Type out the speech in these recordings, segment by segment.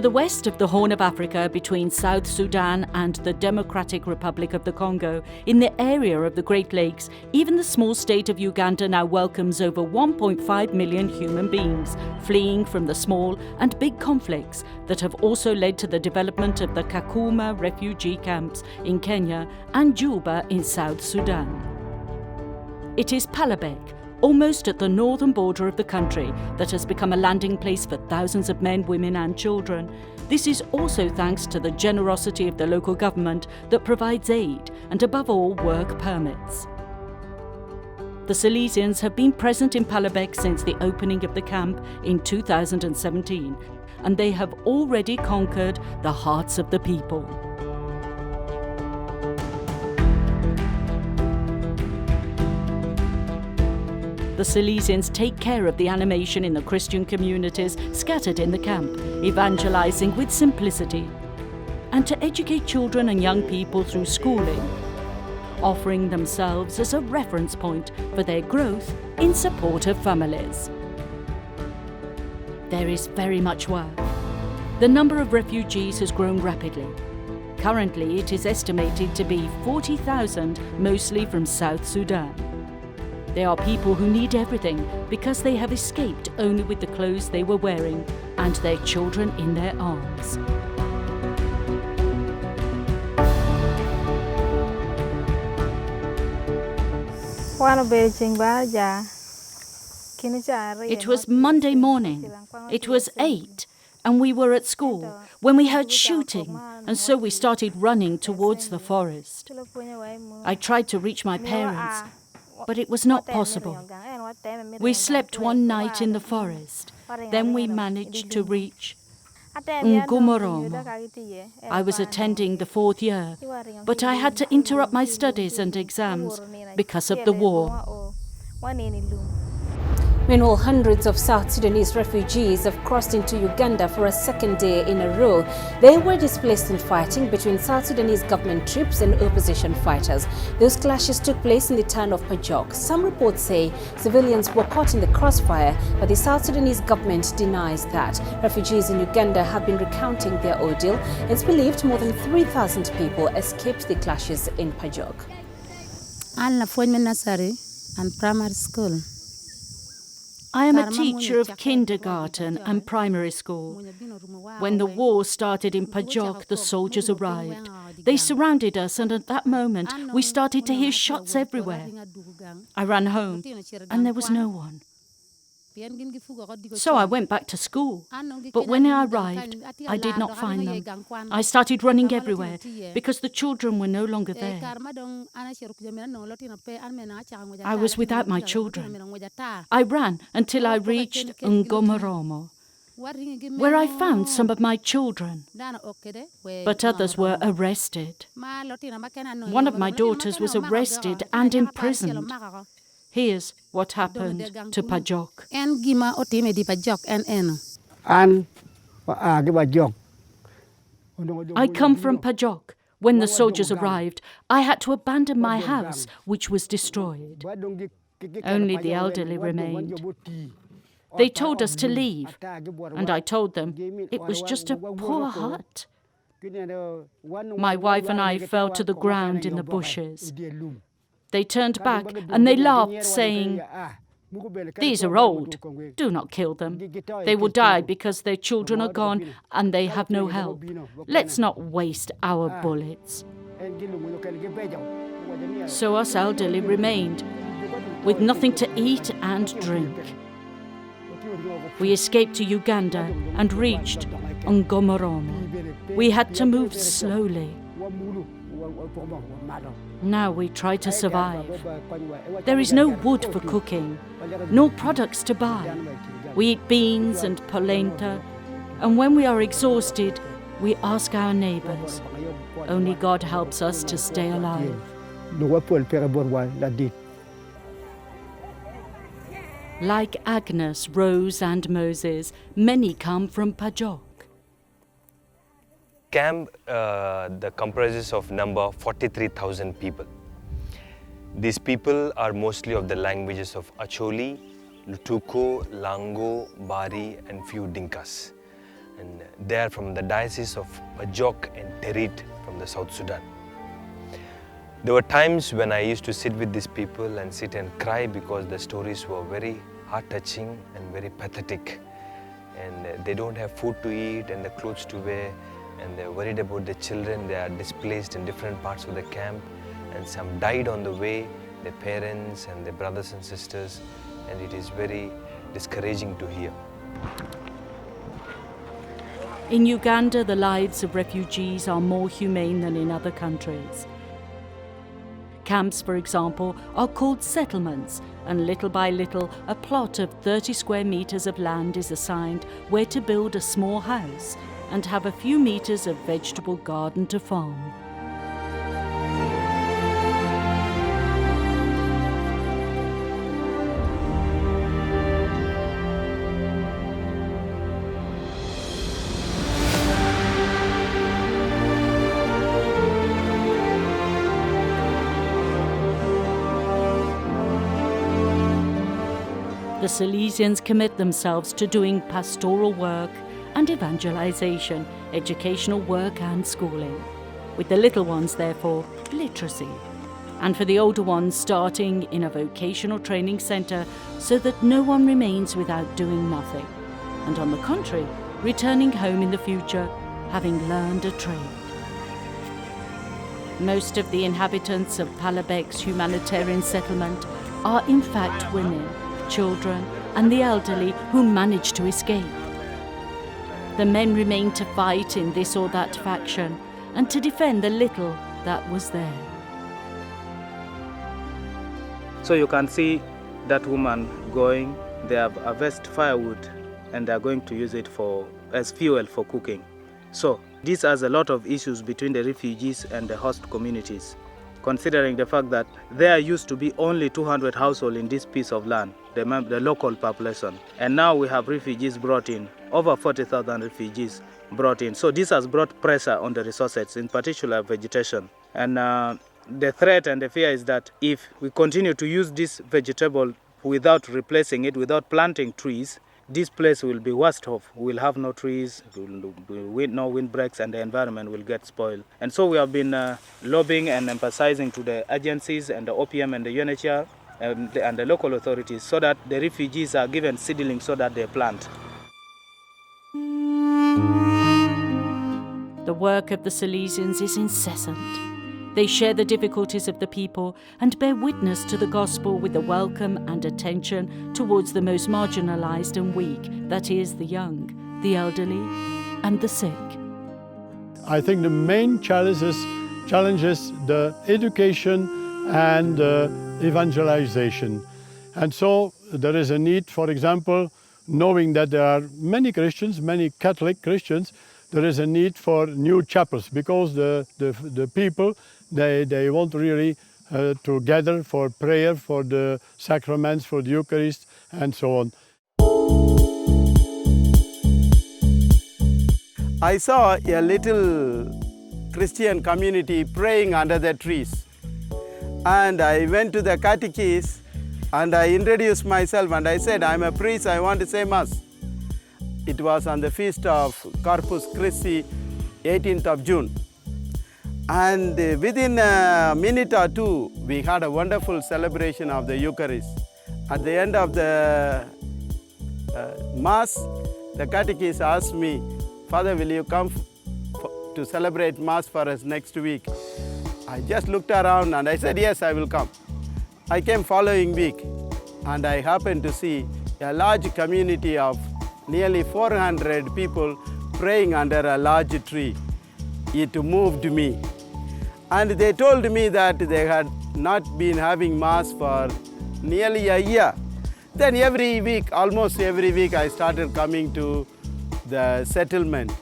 To the west of the Horn of Africa, between South Sudan and the Democratic Republic of the Congo, in the area of the Great Lakes, even the small state of Uganda now welcomes over 1.5 million human beings, fleeing from the small and big conflicts that have also led to the development of the Kakuma refugee camps in Kenya and Juba in South Sudan. It is Palabek, almost at the northern border of the country, that has become a landing place for thousands of men, women and children. This is also thanks to the generosity of the local government that provides aid and, above all, work permits. The Salesians have been present in Palabek since the opening of the camp in 2017, and they have already conquered the hearts of the people. The Salesians take care of the animation in the Christian communities scattered in the camp, evangelizing with simplicity, and to educate children and young people through schooling, offering themselves as a reference point for their growth in support of families. There is very much work. The number of refugees has grown rapidly. Currently, it is estimated to be 40,000, mostly from South Sudan. They are people who need everything because they have escaped only with the clothes they were wearing and their children in their arms. It was Monday morning. It was 8, and we were at school when we heard shooting, and so we started running towards the forest. I tried to reach my parents, but it was not possible. We slept one night in the forest. Then we managed to reach Ngumoromo. I was attending the 4th year, but I had to interrupt my studies and exams because of the war. Meanwhile, hundreds of South Sudanese refugees have crossed into Uganda for a second day in a row. They were displaced in fighting between South Sudanese government troops and opposition fighters. Those clashes took place in the town of Pajok. Some reports say civilians were caught in the crossfire, but the South Sudanese government denies that. Refugees in Uganda have been recounting their ordeal. It's believed more than 3,000 people escaped the clashes in Pajok. And primary school. I am a teacher of kindergarten and primary school. When the war started in Pajok, the soldiers arrived. They surrounded us, and at that moment, we started to hear shots everywhere. I ran home, and there was no one. So I went back to school, but when I arrived, I did not find them. I started running everywhere because the children were no longer there. I was without my children. I ran until I reached Ngomoromo, where I found some of my children, but others were arrested. One of my daughters was arrested and imprisoned. Here's what happened to Pajok. I come from Pajok. When the soldiers arrived, I had to abandon my house, which was destroyed. Only the elderly remained. They told us to leave, and I told them it was just a poor hut. My wife and I fell to the ground in the bushes. They turned back and they laughed, saying, "These are old. Do not kill them. They will die because their children are gone and they have no help. Let's not waste our bullets." So us elderly remained, with nothing to eat and drink. We escaped to Uganda and reached Ngomoromo. We had to move slowly. Now we try to survive. There is no wood for cooking, nor products to buy. We eat beans and polenta, and when we are exhausted, we ask our neighbors. Only God helps us to stay alive. Like Agnes, Rose and Moses, many come from Pajok. Camp comprises of number 43,000 people. These people are mostly of the languages of Acholi, Lutuko, Lango, Bari and few Dinkas. and they are from the diocese of Majok and Terit from the South Sudan. There were times when I used to sit with these people and sit and cry because the stories were very heart-touching and very pathetic. And they don't have food to eat and the clothes to wear, and they're worried about the children. They are displaced in different parts of the camp, and some died on the way, their parents and their brothers and sisters, and it is very discouraging to hear. In Uganda, the lives of refugees are more humane than in other countries. Camps, for example, are called settlements, and little by little, a plot of 30 square meters of land is assigned where to build a small house and have a few meters of vegetable garden to farm. The Salesians commit themselves to doing pastoral work and evangelization, educational work and schooling. With the little ones, therefore, literacy. And for the older ones, starting in a vocational training centre so that no one remains without doing nothing. And on the contrary, returning home in the future, having learned a trade. Most of the inhabitants of Palabek's humanitarian settlement are in fact women, children and the elderly who manage to escape. The men remain to fight in this or that faction and to defend the little that was there. So you can see that woman going, they have harvested firewood and they are going to use it as fuel for cooking. So this has a lot of issues between the refugees and the host communities, considering the fact that there used to be only 200 households in this piece of land, the local population. And now we have refugees brought in, over 40,000 refugees brought in. So this has brought pressure on the resources, in particular vegetation. And the threat and the fear is that if we continue to use this vegetable without replacing it, without planting trees, this place will be worst off. We'll have no trees, no windbreaks, and the environment will get spoiled. And so we have been lobbying and emphasizing to the agencies and the OPM and the UNHCR and the local authorities so that the refugees are given seedlings so that they plant. The work of the Salesians is incessant. They share the difficulties of the people and bear witness to the gospel with the welcome and attention towards the most marginalized and weak, that is, the young, the elderly, and the sick. I think the main challenges the education and evangelization. And so there is a need, for example, knowing that there are many Christians, many Catholic Christians, there is a need for new chapels because the people, they want really to gather for prayer, for the sacraments, for the Eucharist, and so on. I saw a little Christian community praying under the trees. And I went to the catechist and I introduced myself and I said, I'm a priest, I want to say Mass. It was on the feast of Corpus Christi, 18th of June. And within a minute or two, we had a wonderful celebration of the Eucharist. At the end of the Mass, the catechist asked me, Father, will you come to celebrate Mass for us next week? I just looked around and I said, yes, I will come. I came following week and I happened to see a large community of nearly 400 people praying under a large tree. It moved me. And they told me that they had not been having Mass for nearly a year. Then every week, almost every week, I started coming to the settlement.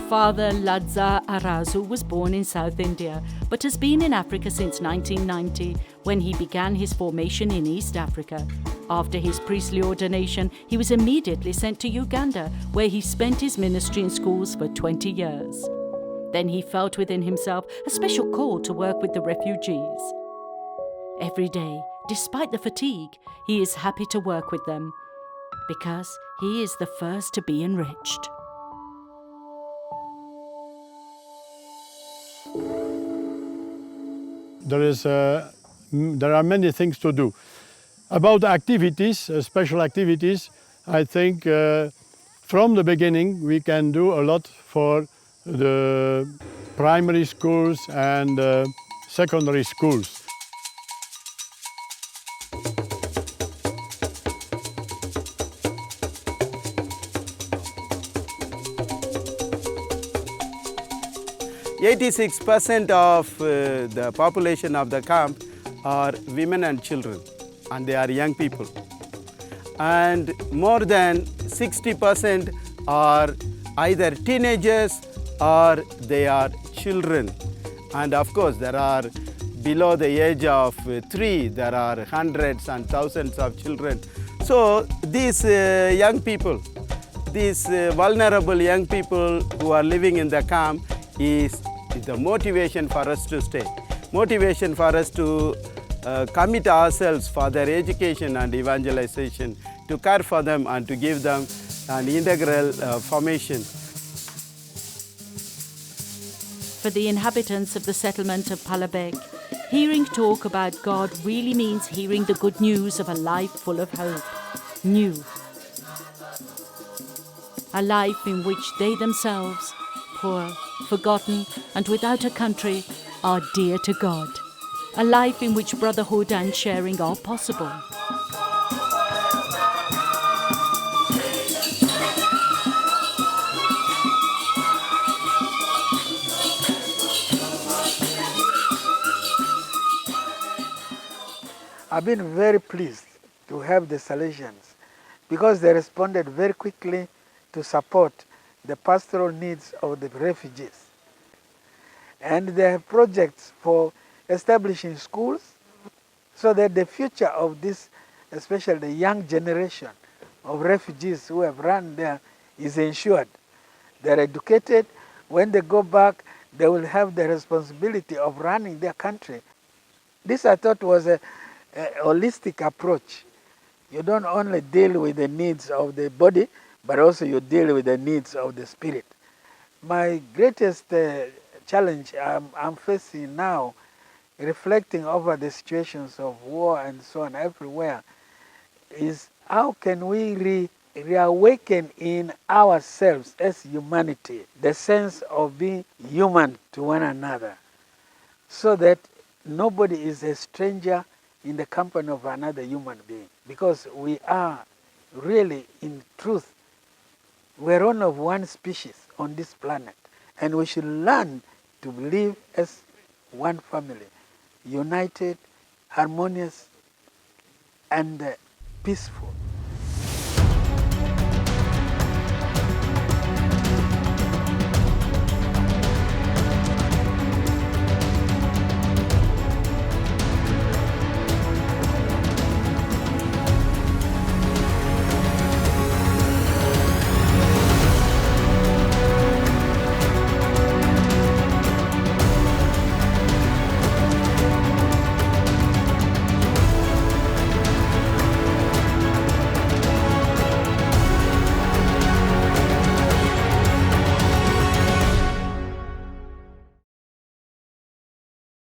Father Ladza Arazu was born in South India, but has been in Africa since 1990, when he began his formation in East Africa. After his priestly ordination, he was immediately sent to Uganda, where he spent his ministry in schools for 20 years. Then he felt within himself a special call to work with the refugees. Every day, despite the fatigue, he is happy to work with them. because he is the first to be enriched. There are many things to do. About activities, special activities, I think from the beginning we can do a lot for the primary schools and secondary schools. %86% of the population of the camp are women and children, and they are young people. And more than 60% are either teenagers or they are children. And of course, there are below the age of 3, there are hundreds and thousands of children. So these young people, these vulnerable young people who are living in the camp is the motivation for us to stay, motivation for us to commit ourselves for their education and evangelization, to care for them and to give them an integral formation. For the inhabitants of the settlement of Palabek, hearing talk about God really means hearing the good news of a life full of hope, new. A life in which they themselves, poor, forgotten and without a country, are dear to God. A life in which brotherhood and sharing are possible. I've been very pleased to have the Salesians because they responded very quickly to support the pastoral needs of the refugees. And they have projects for establishing schools so that the future of this, especially the young generation of refugees who have run there, is ensured. They're educated. When they go back, they will have the responsibility of running their country. This, I thought, was a holistic approach. You don't only deal with the needs of the body, but also you deal with the needs of the spirit. My greatest challenge I'm facing now, reflecting over the situations of war and so on everywhere, is how can we reawaken in ourselves as humanity the sense of being human to one another, so that nobody is a stranger in the company of another human being, because we are really, in truth, we're all of one species on this planet, and we should learn to live as one family, united, harmonious, and peaceful.